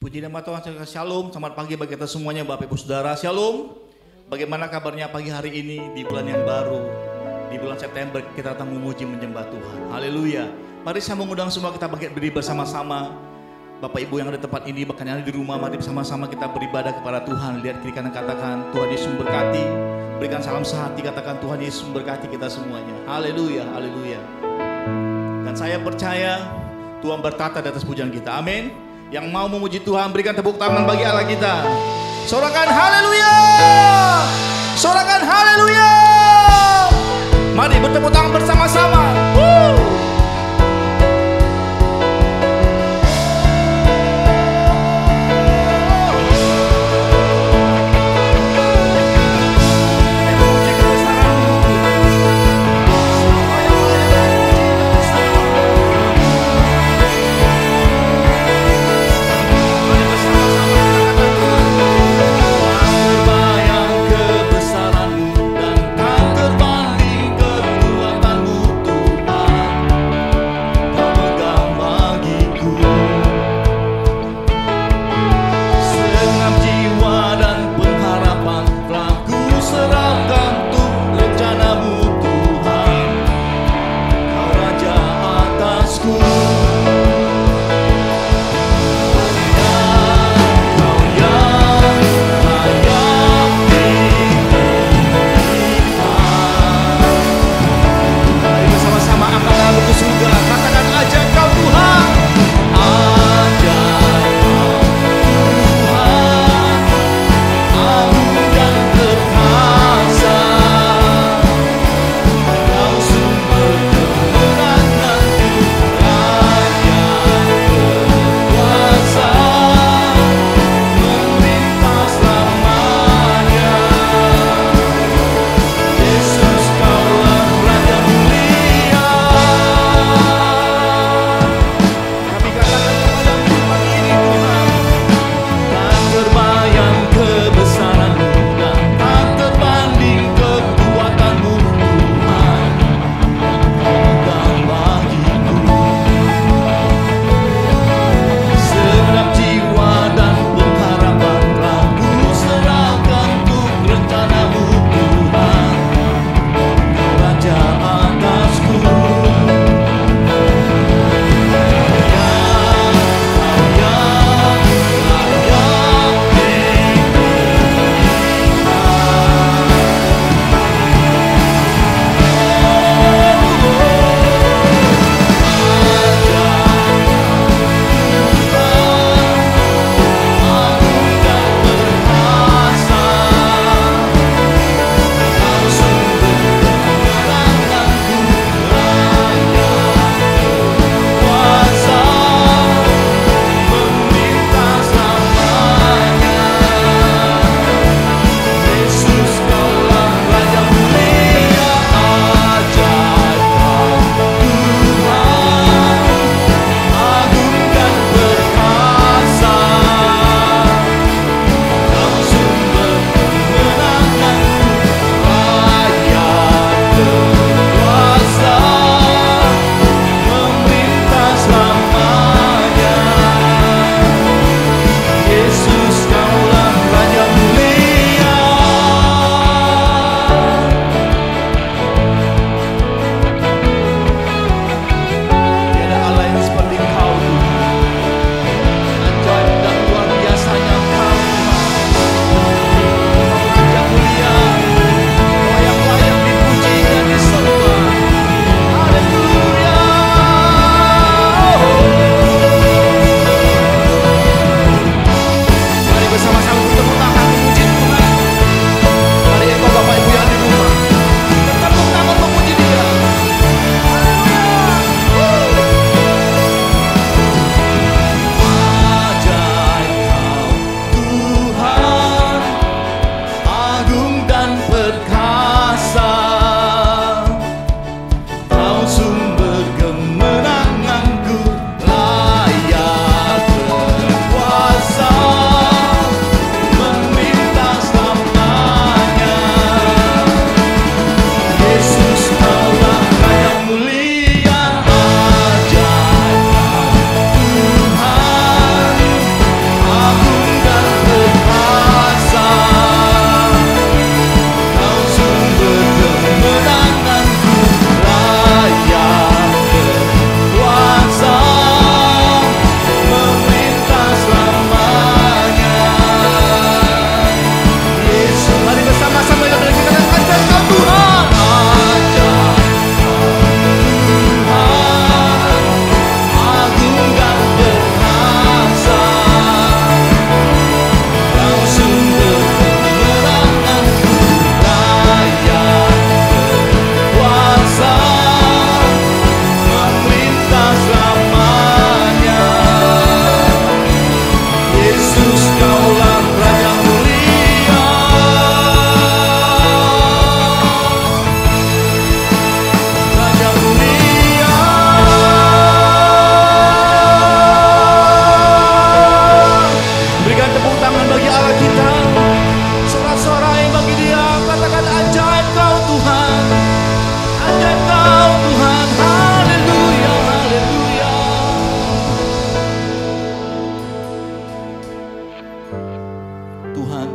Puji nama Tuhan, shalom, selamat pagi bagi kita semuanya Bapak Ibu Saudara, shalom. Bagaimana kabarnya pagi hari ini di bulan yang baru, di bulan September kita datang memuji menyembah Tuhan, haleluya. Mari saya mengundang semua kita berdiri bersama-sama. Bapak Ibu yang ada di tempat ini, bahkan yang ada di rumah, mari bersama-sama kita beribadah kepada Tuhan. Lihat kiri kanan, katakan Tuhan Yesus memberkati. Berikan salam sehati, katakan Tuhan Yesus memberkati kita semuanya, haleluya, haleluya. Dan saya percaya Tuhan bertata di atas pujian kita, amin. Yang mau memuji Tuhan, berikan tepuk tangan bagi Allah kita. Sorakan haleluya, sorakan haleluya. Mari bertepuk tangan bersama-sama.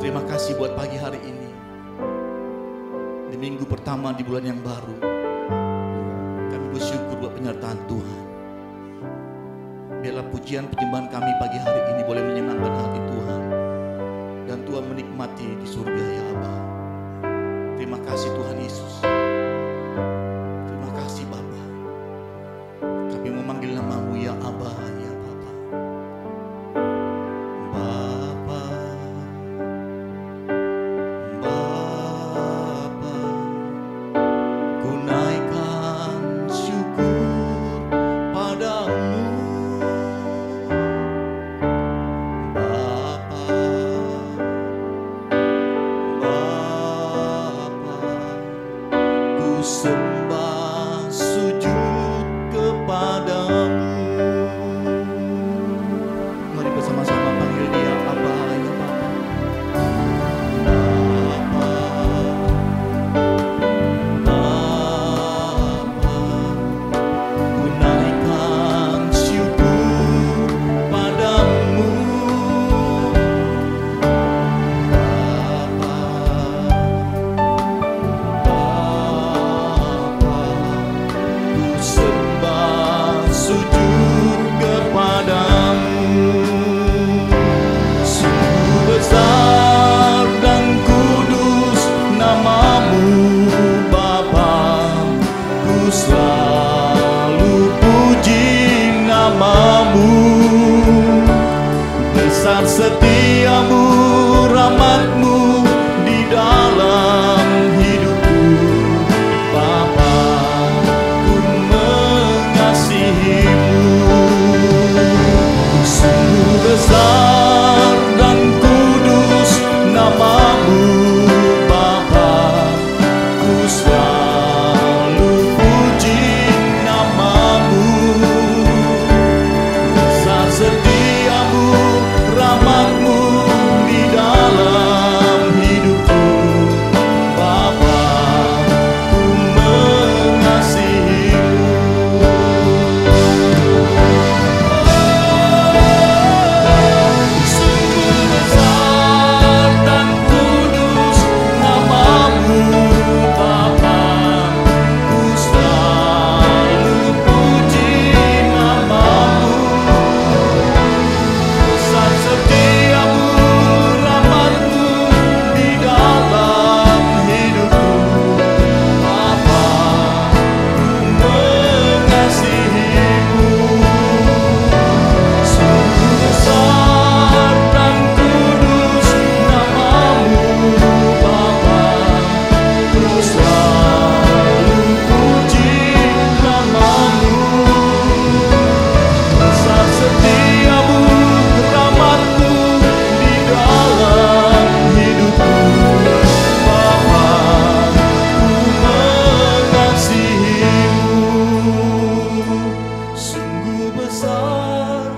Terima kasih buat pagi hari ini. Di minggu pertama di bulan yang baru, kami bersyukur buat penyertaan Tuhan. Biarlah pujian penyembahan kami pagi hari ini boleh menyenangkan hati Tuhan, dan Tuhan menikmati di surga ya Aba. Terima kasih Tuhan Yesus. Terima kasih Bapa. Kami memanggil nama-Mu ya Aba, ya Bapa. Bapa, Bapa, ku naikkan syukur padamu. Bapa, Bapa, ku sembah sujud kepadamu. Mari bersama-sama panggil Dia Aba ya Bapa. Bapa, Bapa, ku naikkan syukur padamu. Bapa, Bapa, ku sembah sujud kepadamu. Sungguh besar dan kudus nama-Mu Bapa, ku selalu puji nama-Mu. Besar setia-Mu, rahmat-Mu di dalam hidupku Bapa, ku mengasihi-Mu. Sungguh besar dan kudus nama-Mu Bapa, ku selalu puji nama-Mu. Besar setia-Mu, rahmat-Mu di dalam hidupku Bapa, ku mengasihi-Mu. Sungguh besar dan kudus nama-Mu Bapa, ku selalu puji nama-Mu. Besar setia-Mu, rahmat-Mu di dalam hidupku Bapa, ku mengasihi-Mu. Sungguh besar dan kudus nama-Mu Bapa, ku selalu puji nama-Mu. Besar setia-Mu, rahmat-Mu di dalam hidupku Bapa, ku mengasihi-Mu. Sungguh besar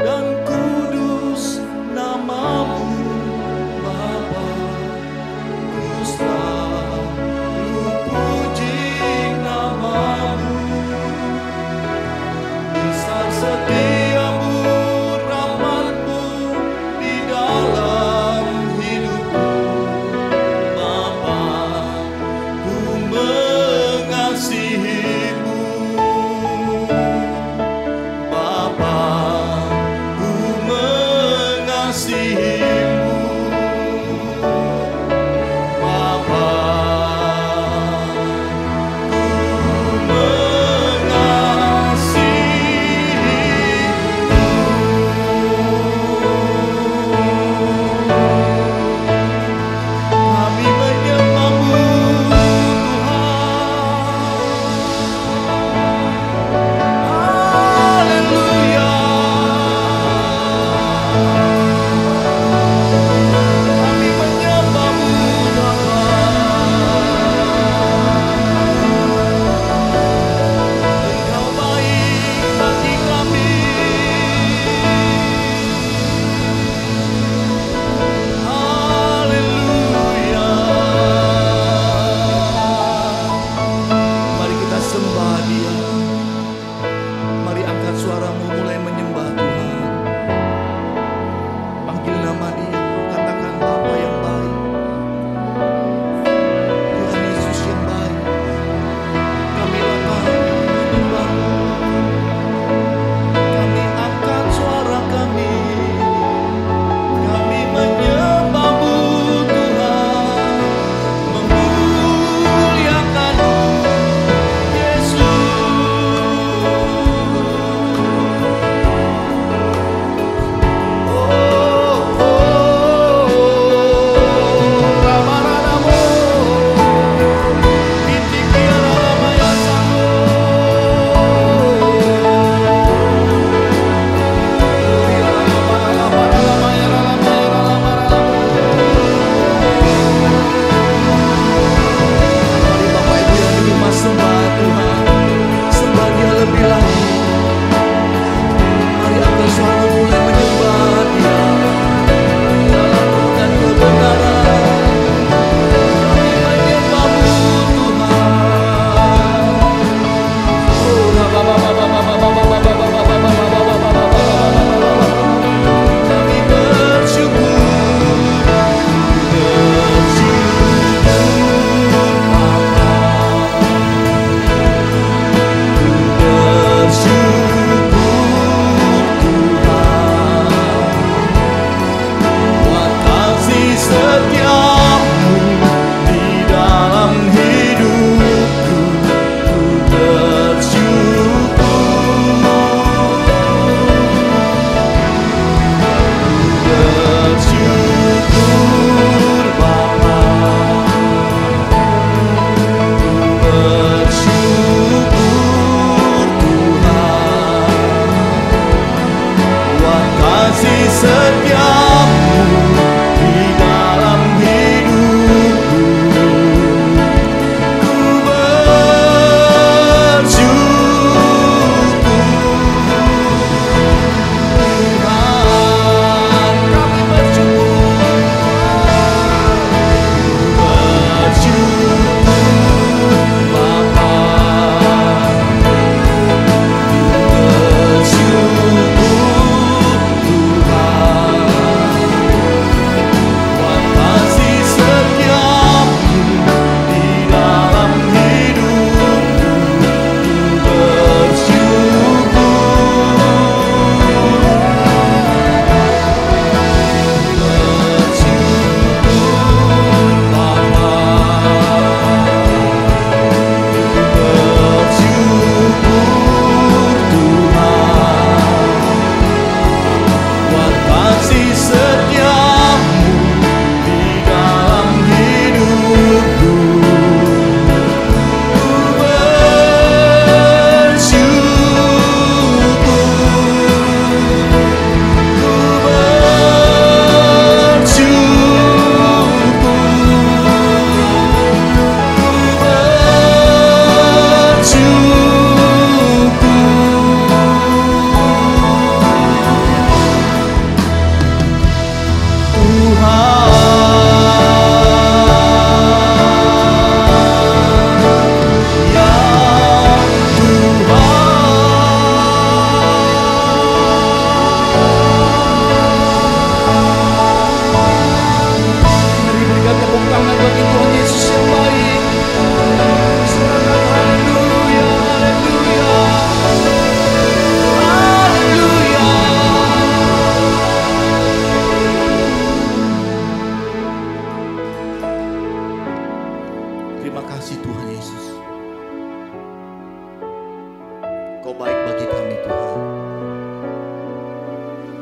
dan kudus nama-Mu Bapa, ku selalu puji nama-Mu. Besar setia-Mu, rahmat-Mu di dalam hidupku Bapa, ku mengasihi-Mu. Bapa, ku mengasihi-Mu. Bapa, ku mengasihi-Mu. Kami menyembah-Mu Tuhan. Haleluya. setiamu di dalam hidupku, ku bersyukur. Bersyukur Bapa, bersyukur Tuhan, buat kasih setiamu di dalam hidupku, ku bersyukur Tuhan, kami bersyukur Bapa, bersyukur Tuhan, buat kasih setiamu di dalam hidupku, ku bersyukur Bapa, bersyukur Tuhan, buat kasih setiamu di dalam hidupku, ku Mari berikan tepuk tangan bagi Tuhan Yesus yang baik. Silakan, haleluya, haleluya, haleluya. Terima kasih Tuhan Yesus. Kau baik bagi kami Tuhan.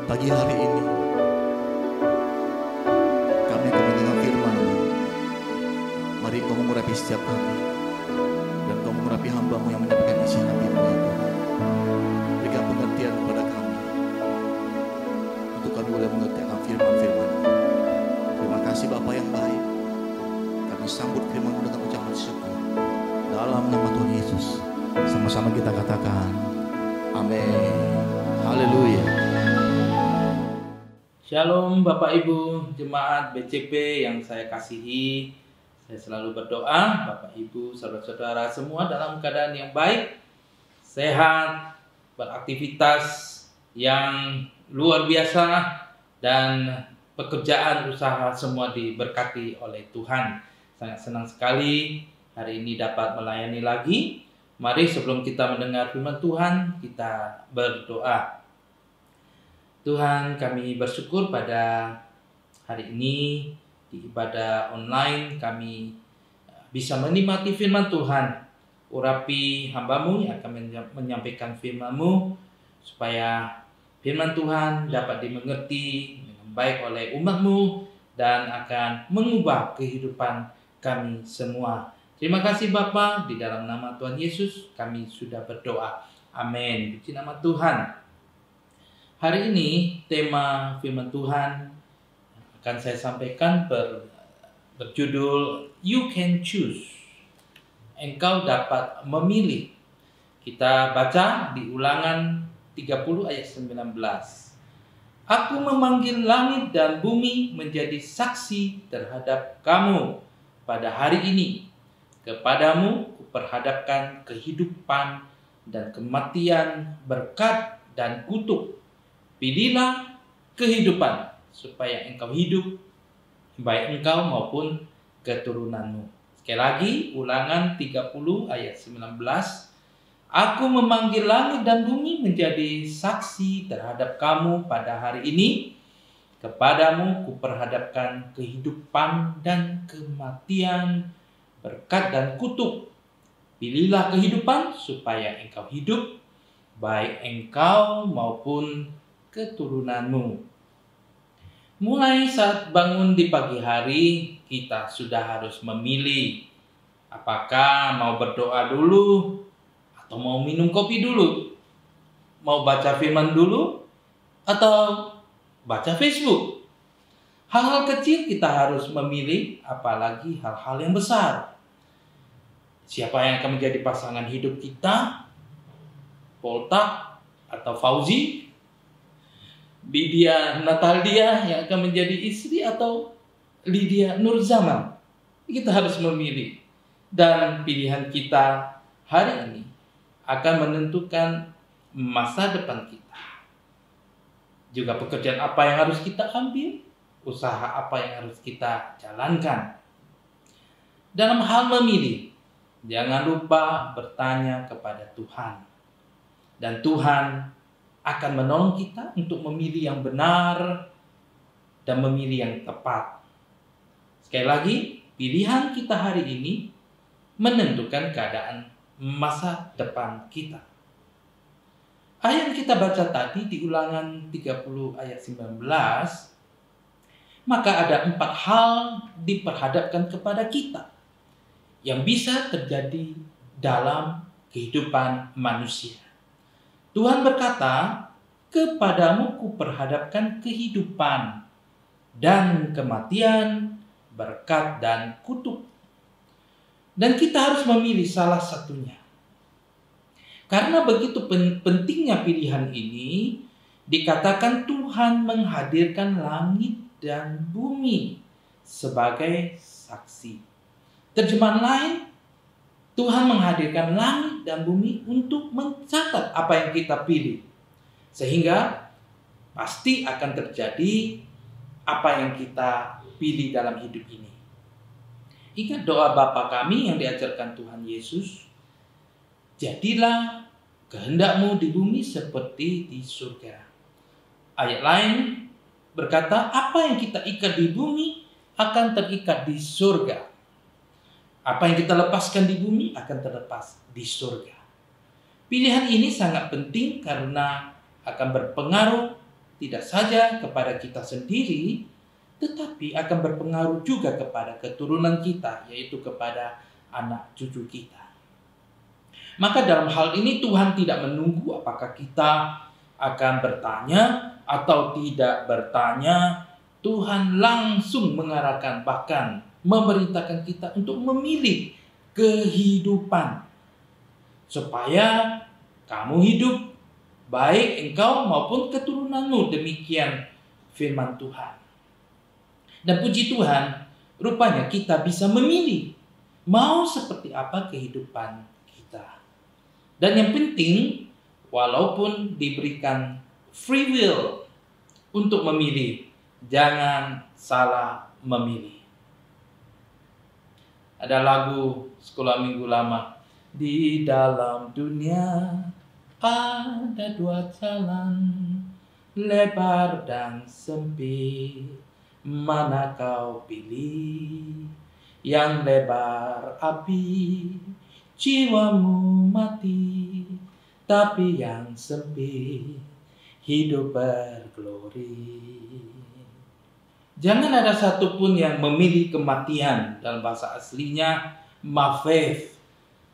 Pagi hari ini kami akan mendengar firman-Mu. Mari Kau mengurapi setiap kami, dan Kau mengurapi hamba-Mu yang menyampaikan isi hati-Mu ya Tuhan. Berikan pengertian kepada kami, untuk kami boleh mengerti akan firman-firman-Mu. Terima kasih Bapa yang baik. Kami sambut firman-Mu dengan ucapan syukur. Dalam nama Tuhan Yesus, sama-sama kita katakan, amin. Haleluya. Shalom Bapak Ibu Jemaat BCP yang saya kasihi. Saya selalu berdoa Bapak Ibu saudara-saudara semua dalam keadaan yang baik, sehat, beraktivitas yang luar biasa, dan pekerjaan usaha semua diberkati oleh Tuhan. Sangat senang sekali hari ini dapat melayani lagi. Mari sebelum kita mendengar firman Tuhan, kita berdoa. Tuhan, kami bersyukur pada hari ini di ibadah online kami bisa menikmati firman Tuhan. Urapi hamba-Mu yang akan menyampaikan firman-Mu, supaya firman Tuhan dapat dimengerti dengan baik oleh umat-Mu dan akan mengubah kehidupan kami semua. Terima kasih Bapa, di dalam nama Tuhan Yesus kami sudah berdoa. Amin. Puji nama Tuhan. Hari ini tema firman Tuhan akan saya sampaikan berjudul You Can Choose. Engkau dapat memilih. Kita baca di Ulangan 30 ayat 19. Aku memanggil langit dan bumi menjadi saksi terhadap kamu pada hari ini. Kepadamu kuperhadapkan kehidupan dan kematian, berkat dan kutuk. Pilihlah kehidupan supaya engkau hidup, baik engkau maupun keturunanmu. Sekali lagi, Ulangan 30 ayat 19. Aku memanggil langit dan bumi menjadi saksi terhadap kamu pada hari ini. Kepadamu kuperhadapkan kehidupan dan kematian, berkat dan kutuk. Pilihlah kehidupan supaya engkau hidup, baik engkau maupun keturunanmu. Mulai saat bangun di pagi hari, kita sudah harus memilih apakah mau berdoa dulu atau mau minum kopi dulu, mau baca firman dulu atau baca Facebook. Hal-hal kecil kita harus memilih, apalagi hal-hal yang besar. Siapa yang akan menjadi pasangan hidup kita? Polta atau Fauzi? Lydia Natalia yang akan menjadi istri atau Lydia Nurzaman? Kita harus memilih. Dan pilihan kita hari ini akan menentukan masa depan kita. Juga pekerjaan apa yang harus kita ambil, usaha apa yang harus kita jalankan. Dalam hal memilih, jangan lupa bertanya kepada Tuhan. Dan Tuhan akan menolong kita untuk memilih yang benar dan memilih yang tepat. Sekali lagi, pilihan kita hari ini menentukan keadaan masa depan kita. Ayat yang kita baca tadi di Ulangan 30 ayat 19, maka ada 4 hal diperhadapkan kepada kita yang bisa terjadi dalam kehidupan manusia. Tuhan berkata, kepadamu kuperhadapkan kehidupan dan kematian, berkat dan kutuk. Dan kita harus memilih salah satunya. Karena begitu pentingnya pilihan ini, dikatakan Tuhan menghadirkan langit dan bumi sebagai saksi. Terjemahan lain, Tuhan menghadirkan langit dan bumi untuk mencatat apa yang kita pilih. Sehingga pasti akan terjadi apa yang kita pilih dalam hidup ini. Ingat doa Bapa kami yang diajarkan Tuhan Yesus. Jadilah kehendakmu di bumi seperti di surga. Ayat lain berkata, apa yang kita ikat di bumi akan terikat di surga. Apa yang kita lepaskan di bumi akan terlepas di surga. Pilihan ini sangat penting karena akan berpengaruh tidak saja kepada kita sendiri, tetapi akan berpengaruh juga kepada keturunan kita, yaitu kepada anak cucu kita. Maka dalam hal ini Tuhan tidak menunggu apakah kita akan bertanya atau tidak bertanya. Tuhan langsung mengarahkan, bahkan memerintahkan kita untuk memilih kehidupan. Supaya kamu hidup, baik engkau maupun keturunanmu. Demikian firman Tuhan. Dan puji Tuhan, rupanya kita bisa memilih mau seperti apa kehidupan kita. Dan yang penting, walaupun diberikan free will untuk memilih, jangan salah memilih. Ada lagu Sekolah Minggu Lama. Di dalam dunia ada 2 jalan, lebar dan sempit. Mana kau pilih? Yang lebar api, jiwamu mati. Tapi yang sempit, hidup berglori. Jangan ada satupun yang memilih kematian. Dalam bahasa aslinya mafef.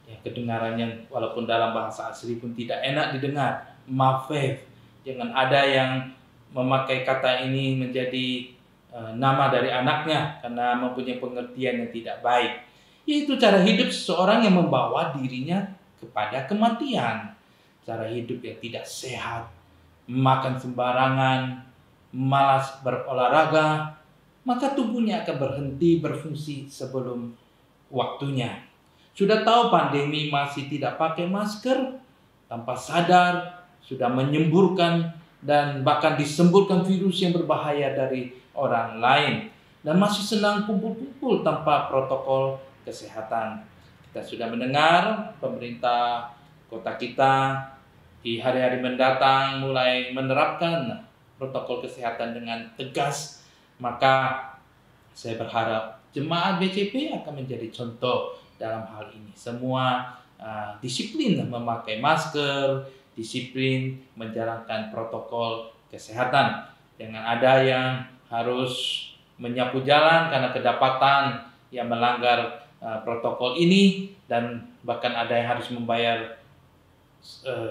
Ya, kedengarannya walaupun dalam bahasa asli pun tidak enak didengar. Mafef. Jangan ada yang memakai kata ini menjadi nama dari anaknya karena mempunyai pengertian yang tidak baik. Yaitu cara hidup seseorang yang membawa dirinya kepada kematian. Cara hidup yang tidak sehat, makan sembarangan, malas berolahraga, maka tubuhnya akan berhenti berfungsi sebelum waktunya. Sudah tahu pandemi masih tidak pakai masker, tanpa sadar sudah menyemburkan dan bahkan disemburkan virus yang berbahaya dari orang lain. Dan masih senang kumpul-kumpul tanpa protokol kesehatan. Kita sudah mendengar pemerintah kota kita di hari-hari mendatang mulai menerapkan protokol kesehatan dengan tegas, maka saya berharap jemaat BCP akan menjadi contoh dalam hal ini. Semua disiplin memakai masker, disiplin menjalankan protokol kesehatan. Jangan ada yang harus menyapu jalan karena kedapatan yang melanggar protokol ini, dan bahkan ada yang harus membayar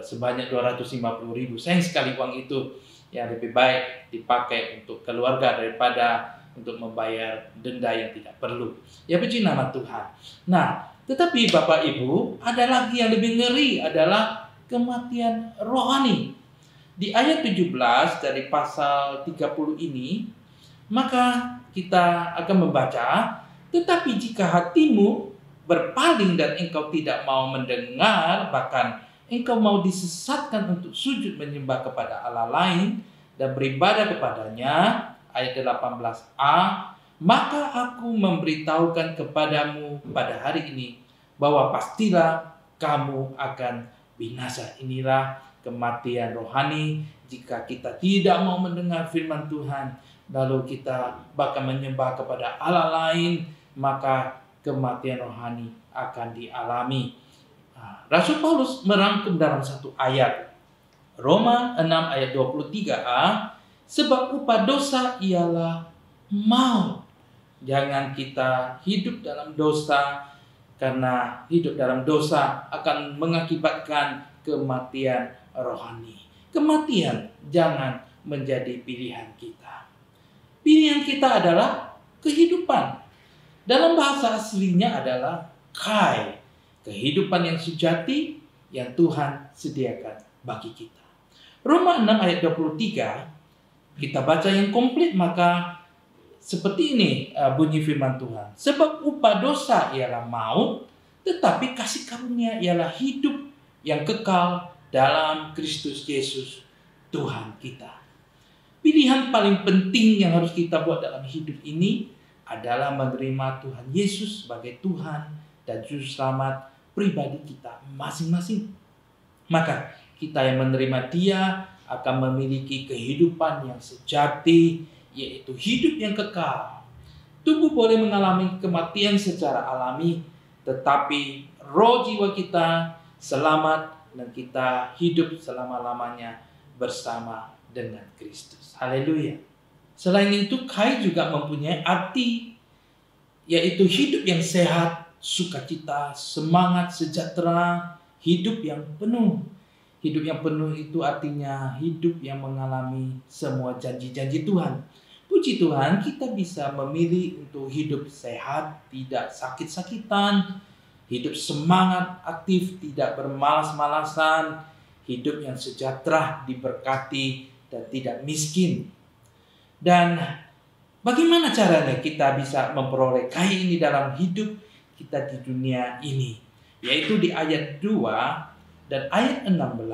sebanyak 250.000. Sayang sekali uang itu, yang lebih baik dipakai untuk keluarga daripada untuk membayar denda yang tidak perlu. Ya, puji nama Tuhan. Nah, tetapi Bapak Ibu, ada lagi yang lebih ngeri, adalah kematian rohani. Di ayat 17 dari pasal 30 ini, maka kita akan membaca, tetapi jika hatimu berpaling dan engkau tidak mau mendengar, bahkan engkau mau disesatkan untuk sujud menyembah kepada Allah lain dan beribadah kepadanya, ayat 18a, maka aku memberitahukan kepadamu pada hari ini bahwa pastilah kamu akan binasa. Inilah kematian rohani jika kita tidak mau mendengar firman Tuhan, lalu kita bahkan menyembah kepada Allah lain, maka kematian rohani akan dialami. Rasul Paulus merangkum dalam satu ayat, Roma 6 ayat 23a, sebab upah dosa ialah maut. Jangan kita hidup dalam dosa, karena hidup dalam dosa akan mengakibatkan kematian rohani. Kematian jangan menjadi pilihan kita. Pilihan kita adalah kehidupan. Dalam bahasa aslinya adalah kai, kehidupan yang sejati yang Tuhan sediakan bagi kita. Roma 6 ayat 23, kita baca yang komplit, maka seperti ini bunyi firman Tuhan. Sebab upah dosa ialah maut, tetapi kasih karunia ialah hidup yang kekal dalam Kristus Yesus Tuhan kita. Pilihan paling penting yang harus kita buat dalam hidup ini adalah menerima Tuhan Yesus sebagai Tuhan dan Juru Selamat pribadi kita masing-masing. Maka kita yang menerima Dia akan memiliki kehidupan yang sejati, yaitu hidup yang kekal. Tubuh boleh mengalami kematian secara alami, tetapi roh jiwa kita selamat dan kita hidup selama-lamanya bersama dengan Kristus. Haleluya. Selain itu, kai juga mempunyai arti, yaitu hidup yang sehat, sukacita, semangat, sejahtera, hidup yang penuh. Hidup yang penuh itu artinya hidup yang mengalami semua janji-janji Tuhan. Puji Tuhan, kita bisa memilih untuk hidup sehat, tidak sakit-sakitan, hidup semangat, aktif, tidak bermalas-malasan, hidup yang sejahtera, diberkati, dan tidak miskin. Dan bagaimana caranya kita bisa memperoleh kai ini dalam hidup kita di dunia ini? Yaitu di ayat 2 dan ayat 16,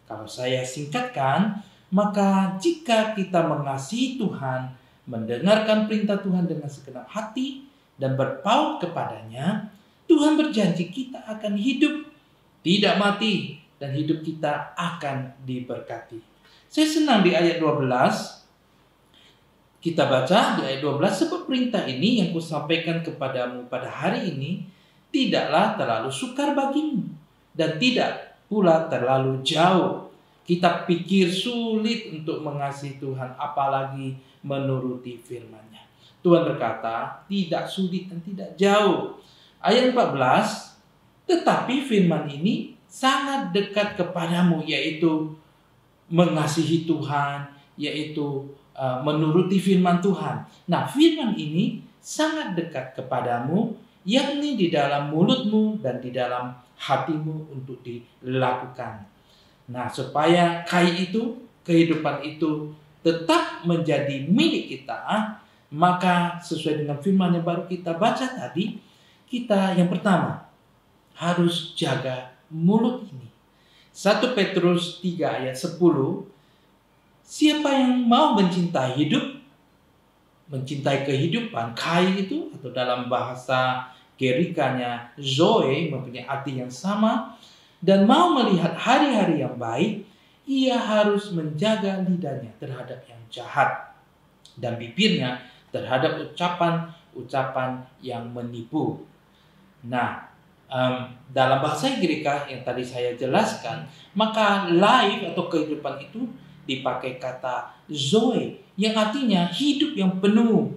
kalau saya singkatkan, maka jika kita mengasihi Tuhan, mendengarkan perintah Tuhan dengan segenap hati, dan berpaut kepadanya, Tuhan berjanji kita akan hidup, tidak mati, dan hidup kita akan diberkati. Saya senang di ayat 12, kita baca di ayat 12, sebab perintah ini yang kusampaikan kepadamu pada hari ini, tidaklah terlalu sukar bagimu, dan tidak pula terlalu jauh. Kita pikir sulit untuk mengasihi Tuhan, apalagi menuruti firman-Nya. Tuhan berkata, tidak sulit dan tidak jauh. Ayat 14, tetapi firman ini sangat dekat kepadamu, yaitu mengasihi Tuhan, yaitu menuruti firman Tuhan. Nah, firman ini sangat dekat kepadamu, yakni di dalam mulutmu dan di dalam hatimu untuk dilakukan. Nah, supaya kai itu, kehidupan itu tetap menjadi milik kita, maka sesuai dengan firman yang baru kita baca tadi, kita yang pertama harus jaga mulut ini. 1 Petrus 3 ayat 10, siapa yang mau mencintai hidup, mencintai kehidupan, kai itu, atau dalam bahasa Gerikanya Zoe, mempunyai arti yang sama, dan mau melihat hari-hari yang baik, ia harus menjaga lidahnya terhadap yang jahat dan bibirnya terhadap ucapan-ucapan yang menipu. Nah, dalam bahasa Greek yang tadi saya jelaskan, maka life atau kehidupan itu dipakai kata zoe, yang artinya hidup yang penuh,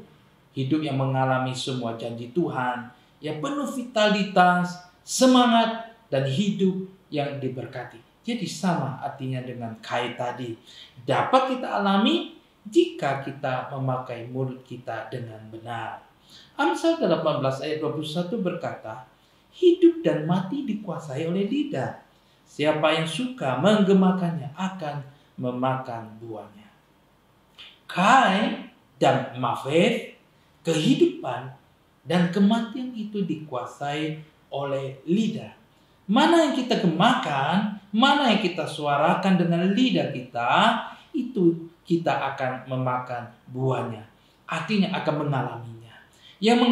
hidup yang mengalami semua janji Tuhan, yang penuh vitalitas, semangat, dan hidup yang diberkati. Jadi sama artinya dengan kai tadi. Dapat kita alami jika kita memakai mulut kita dengan benar. Amsal 18 ayat 21 berkata, hidup dan mati dikuasai oleh lidah. Siapa yang suka menggemakannya akan memakan buahnya. Kai dan mafet, kehidupan dan kematian itu dikuasai oleh lidah. Mana yang kita gemakan, mana yang kita suarakan dengan lidah kita, itu kita akan memakan buahnya. Artinya akan mengalaminya. Yang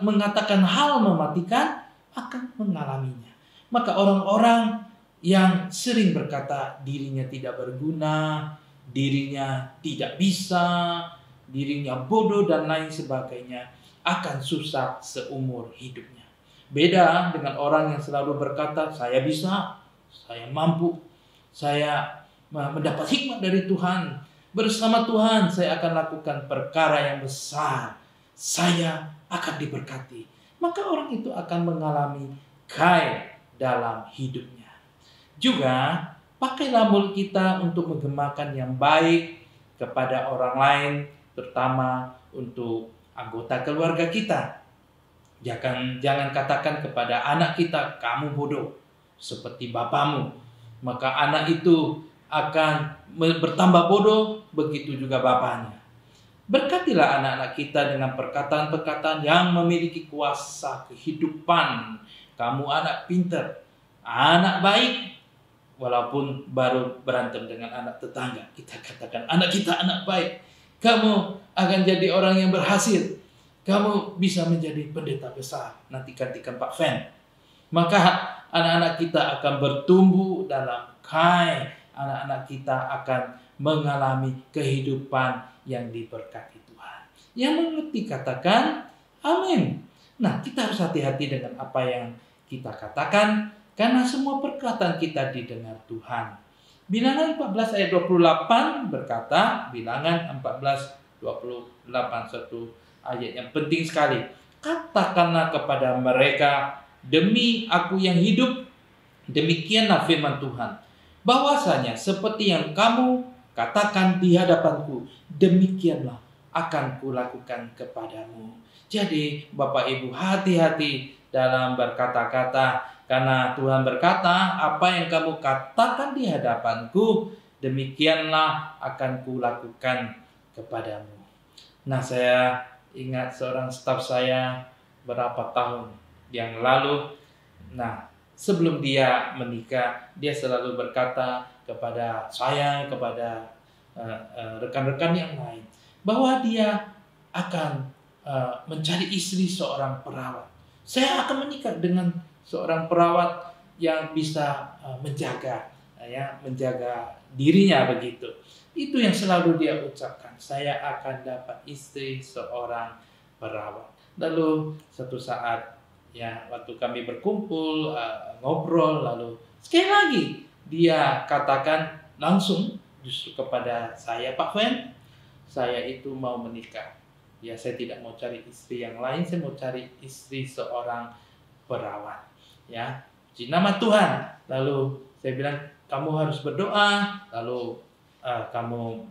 mengatakan hal mematikan akan mengalaminya. Maka orang-orang yang sering berkata dirinya tidak berguna, dirinya tidak bisa, dirinya bodoh dan lain sebagainya, akan susah seumur hidupnya. Beda dengan orang yang selalu berkata, saya bisa, saya mampu, saya mendapat hikmat dari Tuhan. Bersama Tuhan saya akan lakukan perkara yang besar. Saya akan diberkati. Maka orang itu akan mengalami kai dalam hidupnya. Juga pakailah mulut kita untuk menggemakan yang baik kepada orang lain, terutama untuk anggota keluarga kita. Jangan katakan kepada anak kita, kamu bodoh seperti bapamu. Maka anak itu akan bertambah bodoh, begitu juga bapaknya. Berkatilah anak-anak kita dengan perkataan-perkataan yang memiliki kuasa kehidupan. Kamu anak pintar, anak baik. Walaupun baru berantem dengan anak tetangga, kita katakan anak kita anak baik. Kamu akan jadi orang yang berhasil. Kamu bisa menjadi pendeta besar. Nanti gantikan Pak Fen. Maka anak-anak kita akan bertumbuh dalam kai. Anak-anak kita akan mengalami kehidupan yang diberkati Tuhan. Yang mengerti katakan amin. Nah, kita harus hati-hati dengan apa yang kita katakan, karena semua perkataan kita didengar Tuhan. Bilangan 14 ayat 28 berkata, Bilangan 14 28 satu ayat yang penting sekali. Katakanlah kepada mereka, demi aku yang hidup, demikianlah firman Tuhan, bahwasanya seperti yang kamu katakan di hadapanku, demikianlah akan kulakukan kepadamu. Jadi Bapak Ibu hati-hati dalam berkata-kata, karena Tuhan berkata, apa yang kamu katakan di hadapanku, demikianlah akan kulakukan kepadamu. Nah, saya ingat seorang staf saya berapa tahun yang lalu. Nah, sebelum dia menikah, dia selalu berkata kepada saya, kepada rekan-rekan yang lain, bahwa dia akan mencari istri seorang perawat. Saya akan menikah dengan seorang perawat yang bisa menjaga dirinya begitu. Itu yang selalu dia ucapkan. Saya akan dapat istri seorang perawat. Lalu satu saat waktu kami berkumpul ngobrol, lalu sekali lagi dia katakan langsung justru kepada saya, Pak Fen, saya itu mau menikah. Ya, saya tidak mau cari istri yang lain, saya mau cari istri seorang perawat. Ya, puji nama Tuhan. Lalu saya bilang, kamu harus berdoa. Lalu kamu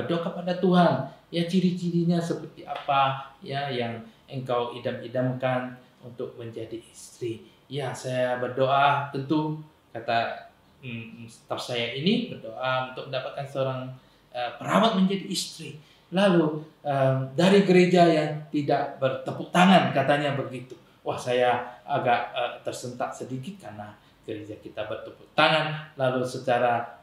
berdoa kepada Tuhan. Ya, ciri-cirinya seperti apa ya yang engkau idam-idamkan untuk menjadi istri. Ya, saya berdoa tentu, kata staf saya ini, berdoa untuk mendapatkan seorang perawat menjadi istri. Lalu dari gereja yang tidak bertepuk tangan, katanya begitu. Wah, saya agak tersentak sedikit karena gereja kita bertepuk tangan. Lalu secara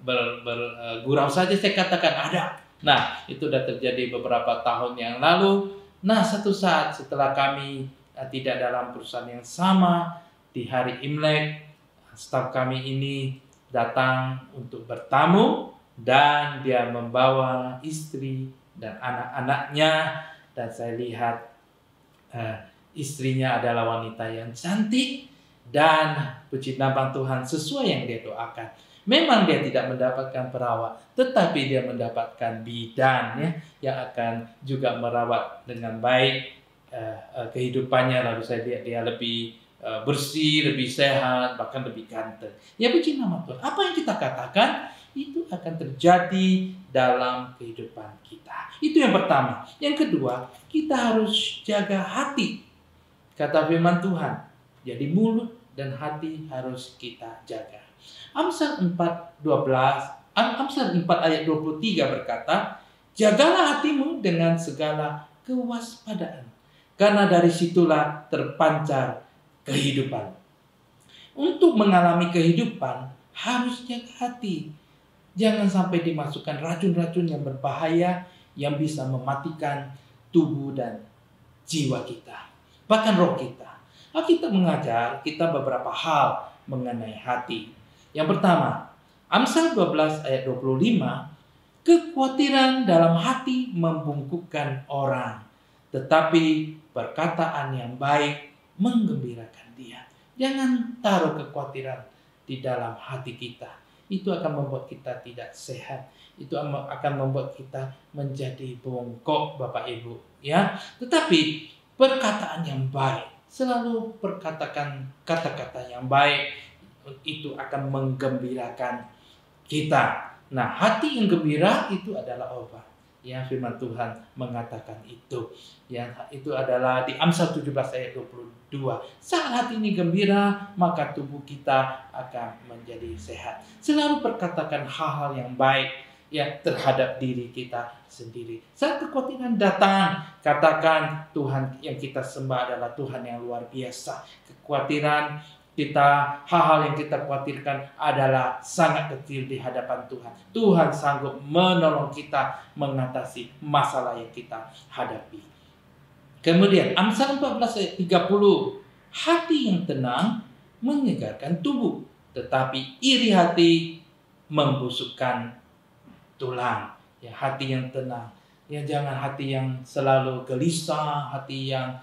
bergurau saja saya katakan ada. Nah, itu sudah terjadi beberapa tahun yang lalu. Nah, satu saat setelah kami tidak dalam perusahaan yang sama, di hari Imlek, staf kami ini datang untuk bertamu dan dia membawa istri dan anak-anaknya, dan saya lihat istrinya adalah wanita yang cantik dan puji nama Tuhan sesuai yang dia doakan. Memang dia tidak mendapatkan perawat, tetapi dia mendapatkan bidan ya, yang akan juga merawat dengan baik kehidupannya. Lalu saya lihat dia lebih bersih, lebih sehat, bahkan lebih ganteng. Ya puji nama Tuhan. Apa yang kita katakan itu akan terjadi dalam kehidupan kita. Itu yang pertama. Yang kedua, kita harus jaga hati. Kata firman Tuhan. Jadi mulut dan hati harus kita jaga. Amsal 4 ayat 23 berkata, jagalah hatimu dengan segala kewaspadaan, karena dari situlah terpancar kehidupan. Untuk mengalami kehidupan harus jaga hati. Jangan sampai dimasukkan racun-racun yang berbahaya yang bisa mematikan tubuh dan jiwa kita, bahkan roh kita. Alkitab mengajar kita beberapa hal mengenai hati. Yang pertama, Amsal 12 ayat 25, kekhawatiran dalam hati membungkukkan orang, tetapi perkataan yang baik menggembirakan dia. Jangan taruh kekhawatiran di dalam hati kita. Itu akan membuat kita tidak sehat. Itu akan membuat kita menjadi bongkok, Bapak Ibu. Ya, tetapi perkataan yang baik, selalu perkatakan kata-kata yang baik, itu akan menggembirakan kita. Nah, hati yang gembira itu adalah obat. Ya, firman Tuhan mengatakan itu. Ya, itu adalah di Amsal 17 ayat 22. Saat hati ini gembira, maka tubuh kita akan menjadi sehat. Selalu perkatakan hal-hal yang baik ya terhadap diri kita sendiri. Saat kekhawatiran datang, katakan Tuhan yang kita sembah adalah Tuhan yang luar biasa. Kekhawatiran kita, hal-hal yang kita khawatirkan adalah sangat kecil di hadapan Tuhan. Tuhan sanggup menolong kita mengatasi masalah yang kita hadapi. Kemudian Amsal 14 ayat 30, hati yang tenang menyegarkan tubuh, tetapi iri hati membusukkan tulang. Ya, hati yang tenang. Ya, jangan hati yang selalu gelisah, hati yang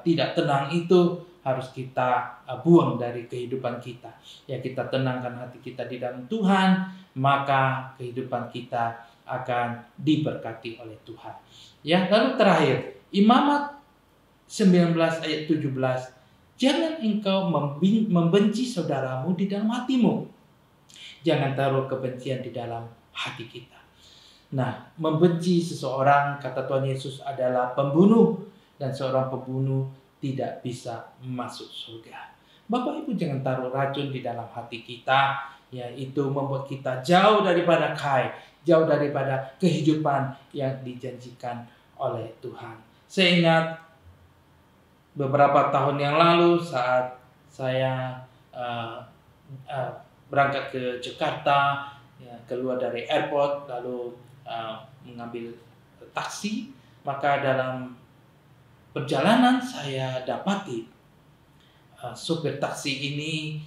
tidak tenang itu harus kita buang dari kehidupan kita. Ya, kita tenangkan hati kita di dalam Tuhan, maka kehidupan kita akan diberkati oleh Tuhan. Ya, lalu terakhir, Imamat 19 ayat 17, jangan engkau membenci saudaramu di dalam hatimu. Jangan taruh kebencian di dalam hati kita. Nah, membenci seseorang, kata Tuhan Yesus, adalah pembunuh, dan seorang pembunuh tidak bisa masuk surga. Bapak Ibu, jangan taruh racun di dalam hati kita, yaitu membuat kita jauh daripada kaya, jauh daripada kehidupan yang dijanjikan oleh Tuhan. Saya ingat beberapa tahun yang lalu saat saya berangkat ke Jakarta, ya, keluar dari airport lalu mengambil taksi, maka dalam perjalanan saya dapati sopir taksi ini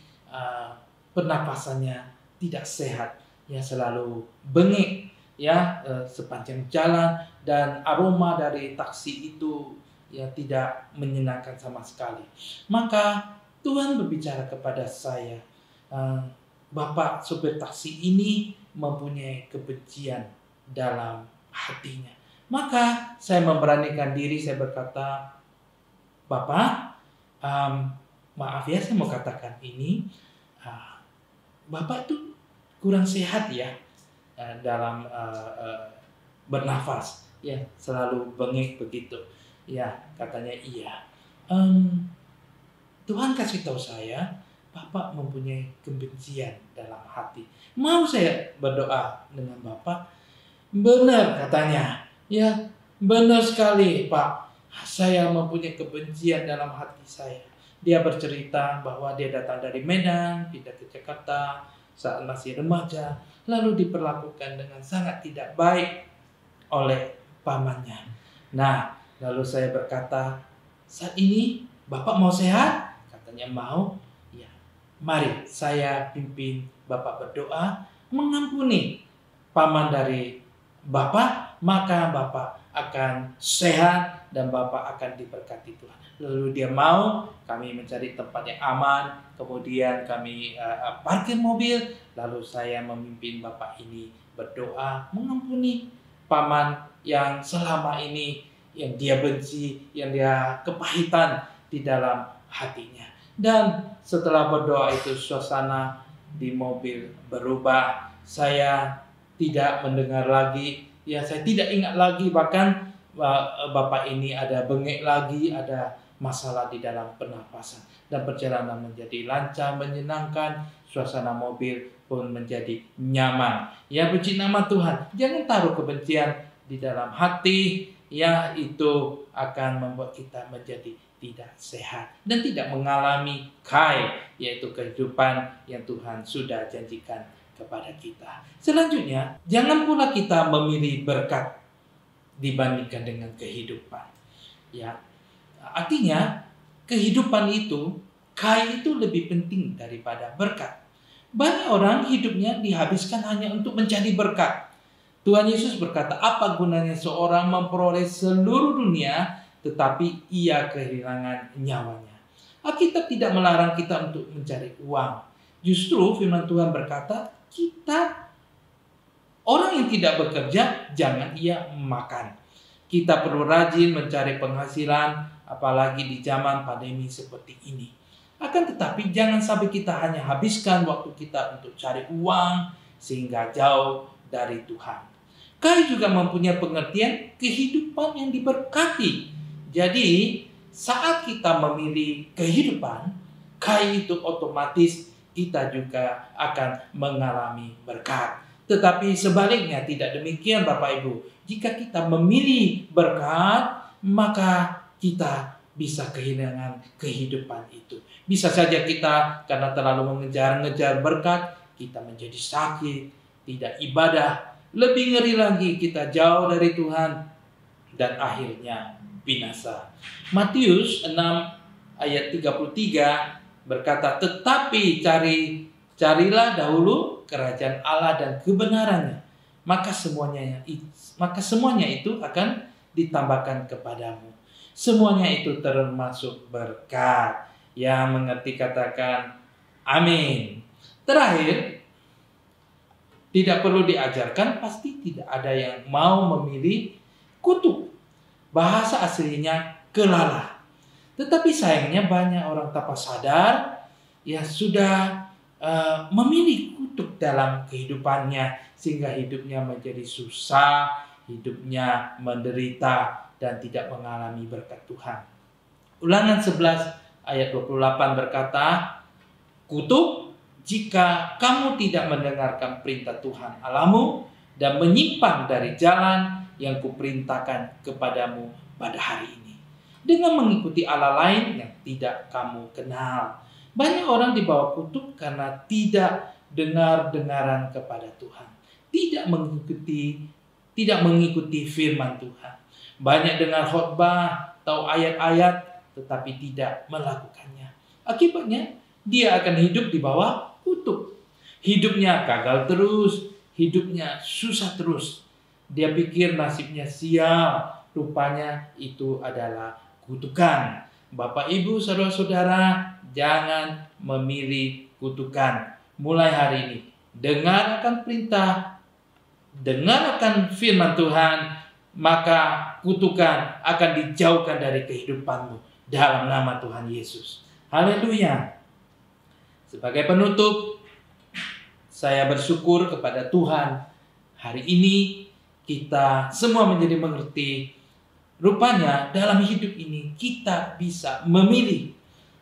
pernapasannya tidak sehat, ya, selalu bengek ya sepanjang jalan, dan aroma dari taksi itu ya tidak menyenangkan sama sekali. Maka Tuhan berbicara kepada saya, Bapak sopir taksi ini mempunyai kebencian dalam hatinya. Maka saya memberanikan diri, saya berkata, Bapak, maaf ya saya mau katakan ini, Bapak itu kurang sehat ya dalam bernafas, ya selalu bengek begitu. Ya, katanya iya. Tuhan kasih tahu saya, Bapak mempunyai kebencian dalam hati. Mau saya berdoa dengan Bapak? Benar katanya. Ya, benar sekali Pak. Saya mempunyai kebencian dalam hati saya. Dia bercerita bahwa dia datang dari Medan, pindah ke Jakarta saat masih remaja, lalu diperlakukan dengan sangat tidak baik oleh pamannya. Nah, lalu saya berkata, saat ini Bapak mau sehat? Katanya mau. Ya, Mari saya pimpin Bapak berdoa mengampuni paman dari Bapak, maka Bapak akan sehat dan Bapak akan diberkati Tuhan. Lalu dia mau, kami mencari tempat yang aman, kemudian kami parkir mobil, lalu saya memimpin Bapak ini berdoa mengampuni paman yang selama ini yang dia benci, yang dia kepahitan di dalam hatinya. Dan setelah berdoa itu suasana di mobil berubah. Saya tidak mendengar lagi, saya tidak ingat lagi, bahkan Bapak ini ada bengek lagi, ada masalah di dalam pernapasan. Dan perjalanan menjadi lancar, menyenangkan, suasana mobil pun menjadi nyaman. Ya, puji nama Tuhan. Jangan taruh kebencian di dalam hati, ya itu akan membuat kita menjadi tidak sehat dan tidak mengalami yaitu kehidupan yang Tuhan sudah janjikan kepada kita. Selanjutnya, jangan pula kita memilih berkat dibandingkan dengan kehidupan. Ya, artinya kehidupan itu, itu lebih penting daripada berkat. Banyak orang hidupnya dihabiskan hanya untuk mencari berkat. Tuhan Yesus berkata, apa gunanya seorang memperoleh seluruh dunia tetapi ia kehilangan nyawanya. Alkitab tidak melarang kita untuk mencari uang. Justru firman Tuhan berkata, orang yang tidak bekerja, jangan ia makan. Kita perlu rajin mencari penghasilan, apalagi di zaman pandemi seperti ini. Akan tetapi jangan sampai kita hanya habiskan waktu kita untuk cari uang sehingga jauh dari Tuhan. Kai juga mempunyai pengertian kehidupan yang diberkati. Jadi saat kita memilih kehidupan, kai itu otomatis kita juga akan mengalami berkat. Tetapi sebaliknya tidak demikian Bapak Ibu. Jika kita memilih berkat, maka kita bisa kehilangan kehidupan itu. Bisa saja kita karena terlalu mengejar-ngejar berkat, kita menjadi sakit, tidak ibadah. Lebih ngeri lagi kita jauh dari Tuhan dan akhirnya binasa. Matius 6 ayat 33 berkata, tetapi carilah dahulu kerajaan Allah dan kebenarannya, maka semuanya itu akan ditambahkan kepadamu. Semuanya itu termasuk berkat. Yang mengerti katakan amin. Terakhir, tidak perlu diajarkan, pasti tidak ada yang mau memilih kutuk. Bahasa aslinya kelala. Tetapi sayangnya banyak orang tanpa sadar ya sudah memilih kutuk dalam kehidupannya, sehingga hidupnya menjadi susah, hidupnya menderita dan tidak mengalami berkat Tuhan. Ulangan 11 ayat 28 berkata, kutuk jika kamu tidak mendengarkan perintah Tuhan Allahmu dan menyimpang dari jalan yang kuperintahkan kepadamu pada hari ini, dengan mengikuti Allah lain yang tidak kamu kenal. Banyak orang dibawa kutuk karena tidak dengar-dengaran kepada Tuhan, tidak mengikuti firman Tuhan. Banyak dengar khotbah atau ayat-ayat tetapi tidak melakukannya. Akibatnya dia akan hidup di bawah kutuk. Hidupnya gagal terus, hidupnya susah terus. Dia pikir nasibnya sial, rupanya itu adalah kutukan. Bapak, Ibu, saudara-saudara, jangan memilih kutukan. Mulai hari ini, dengar akan perintah, dengar akan firman Tuhan, maka kutukan akan dijauhkan dari kehidupanmu dalam nama Tuhan Yesus. Haleluya. Sebagai penutup, saya bersyukur kepada Tuhan. Hari ini kita semua menjadi mengerti, rupanya dalam hidup ini kita bisa memilih.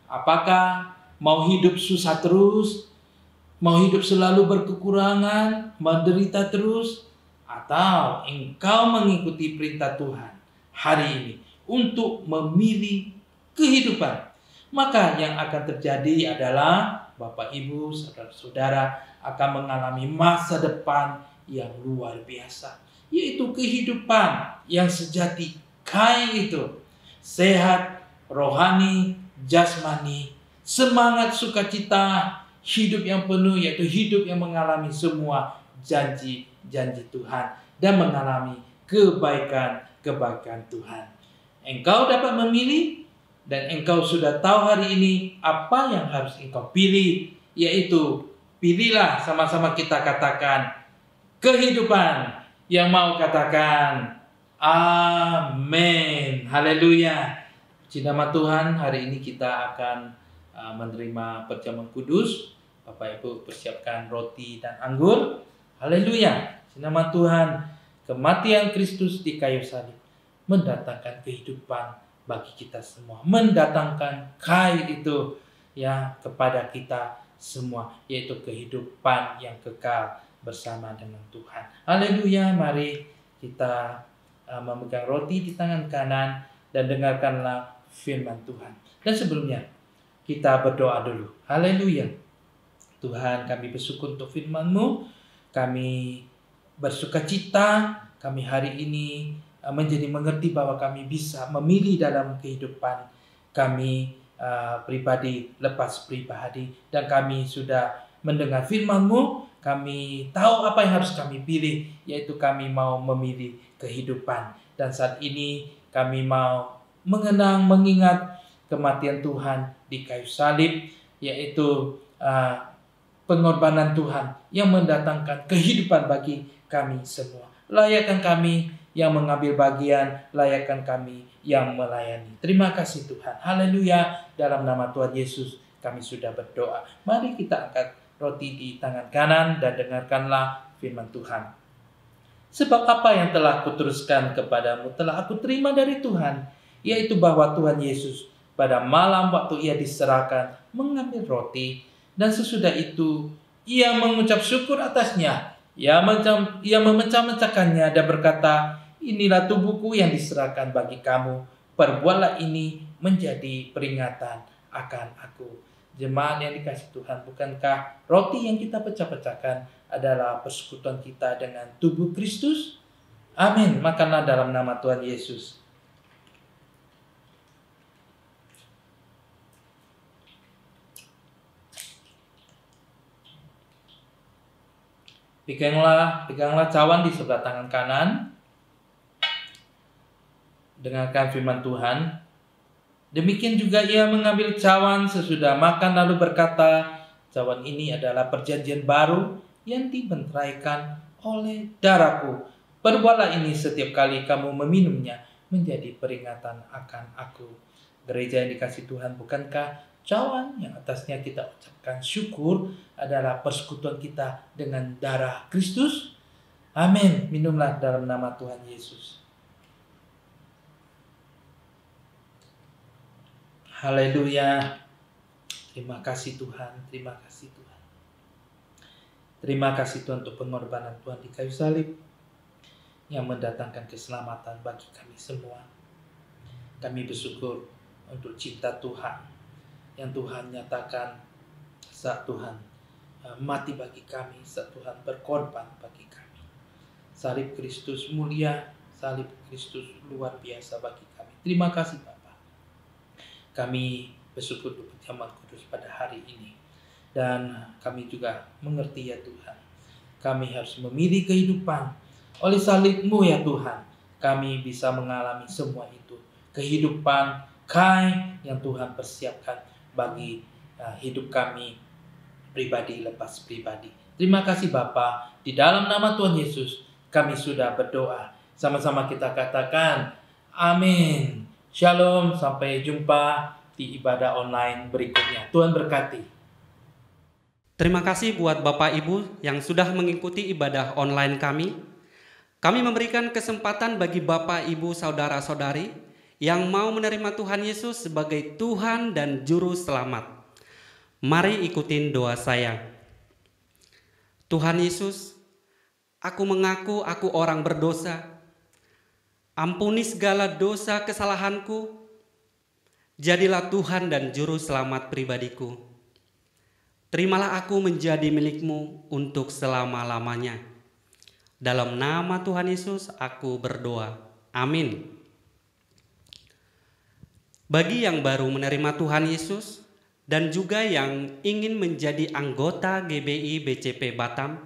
Apakah mau hidup susah terus, mau hidup selalu berkekurangan, menderita terus, atau engkau mengikuti perintah Tuhan hari ini untuk memilih kehidupan. Maka yang akan terjadi adalah Bapak, Ibu, saudara-saudara akan mengalami masa depan yang luar biasa, yaitu kehidupan yang sejati. Kai itu sehat, rohani, jasmani, semangat sukacita, hidup yang penuh, yaitu hidup yang mengalami semua janji-janji Tuhan dan mengalami kebaikan Tuhan. Engkau dapat memilih dan engkau sudah tahu hari ini apa yang harus engkau pilih, yaitu pilihlah, sama-sama kita katakan kehidupan. Yang mau katakan amin. Haleluya. Puji nama Tuhan, hari ini kita akan menerima perjamuan kudus. Bapak Ibu persiapkan roti dan anggur. Haleluya. Puji nama Tuhan, kematian Kristus di kayu salib mendatangkan kehidupan bagi kita semua. Mendatangkan kayu itu ya kepada kita semua, yaitu kehidupan yang kekal bersama dengan Tuhan. Haleluya. Mari kita memegang roti di tangan kanan dan dengarkanlah firman Tuhan. Dan sebelumnya kita berdoa dulu. Haleluya. Tuhan, kami bersyukur untuk firman-Mu. Kami bersuka cita kami hari ini menjadi mengerti bahwa kami bisa memilih dalam kehidupan kami pribadi lepas pribadi, dan kami sudah mendengar firman-Mu. Kami tahu apa yang harus kami pilih, yaitu kami mau memilih kehidupan. Dan saat ini kami mau mengingat kematian Tuhan di kayu salib, yaitu pengorbanan Tuhan yang mendatangkan kehidupan bagi kami semua. Layakkan kami yang mengambil bagian, layakkan kami yang melayani. Terima kasih Tuhan. Haleluya. Dalam nama Tuhan Yesus kami sudah berdoa. Mari kita angkat roti di tangan kanan dan dengarkanlah firman Tuhan. Sebab apa yang telah kuteruskan kepadamu telah aku terima dari Tuhan, yaitu bahwa Tuhan Yesus pada malam waktu ia diserahkan mengambil roti, dan sesudah itu ia mengucap syukur atasnya. Ia memecah-mecahkannya dan berkata, inilah tubuhku yang diserahkan bagi kamu. Perbuatlah ini menjadi peringatan akan aku. Jemaat yang dikasihi Tuhan, bukankah roti yang kita pecah-pecahkan adalah persekutuan kita dengan tubuh Kristus? Amin. Makanlah dalam nama Tuhan Yesus. Peganglah cawan di sebelah tangan kanan. Dengarkan firman Tuhan. Demikian juga ia mengambil cawan sesudah makan lalu berkata, cawan ini adalah perjanjian baru yang dibenteraikan oleh darahku. Perbuatlah ini setiap kali kamu meminumnya menjadi peringatan akan aku. Gereja yang dikasihi Tuhan, bukankah cawan yang atasnya kita ucapkan syukur adalah persekutuan kita dengan darah Kristus? Amin. Minumlah dalam nama Tuhan Yesus. Haleluya. Terima kasih Tuhan, terima kasih Tuhan. Terima kasih Tuhan untuk pengorbanan Tuhan di kayu salib yang mendatangkan keselamatan bagi kami semua. Kami bersyukur untuk cinta Tuhan yang Tuhan nyatakan saat Tuhan mati bagi kami, saat Tuhan berkorban bagi kami. Salib Kristus mulia, salib Kristus luar biasa bagi kami. Terima kasih Bapak. Kami bersyukur untuk perjamuan kudus pada hari ini. Dan kami juga mengerti ya Tuhan, kami harus memilih kehidupan. Oleh salib-Mu ya Tuhan, kami bisa mengalami semua itu. Kehidupan kai yang Tuhan persiapkan bagi hidup kami pribadi lepas pribadi. Terima kasih Bapa. Di dalam nama Tuhan Yesus kami sudah berdoa. Sama-sama kita katakan amin. Shalom, sampai jumpa di ibadah online berikutnya. Tuhan berkati. Terima kasih buat Bapak Ibu yang sudah mengikuti ibadah online kami. Kami memberikan kesempatan bagi Bapak Ibu saudara-saudari yang mau menerima Tuhan Yesus sebagai Tuhan dan Juru Selamat. Mari ikutin doa saya. Tuhan Yesus, aku mengaku aku orang berdosa. Ampuni segala dosa kesalahanku. Jadilah Tuhan dan Juru Selamat pribadiku. Terimalah aku menjadi milik-Mu untuk selama-lamanya. Dalam nama Tuhan Yesus aku berdoa. Amin. Bagi yang baru menerima Tuhan Yesus dan juga yang ingin menjadi anggota GBI BCP Batam,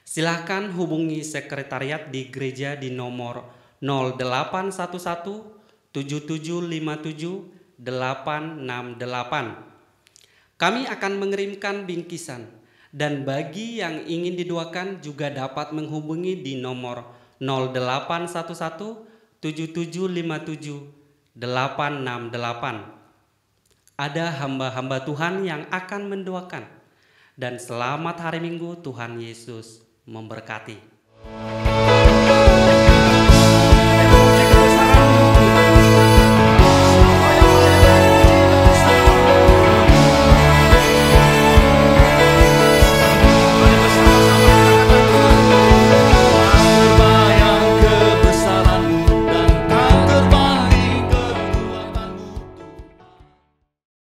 silakan hubungi sekretariat di gereja di nomor 0811 7757 868. Kami akan mengirimkan bingkisan, dan bagi yang ingin didoakan juga dapat menghubungi di nomor 0811 7757 868. Ada hamba-hamba Tuhan yang akan mendoakan. Dan selamat hari Minggu, Tuhan Yesus memberkati.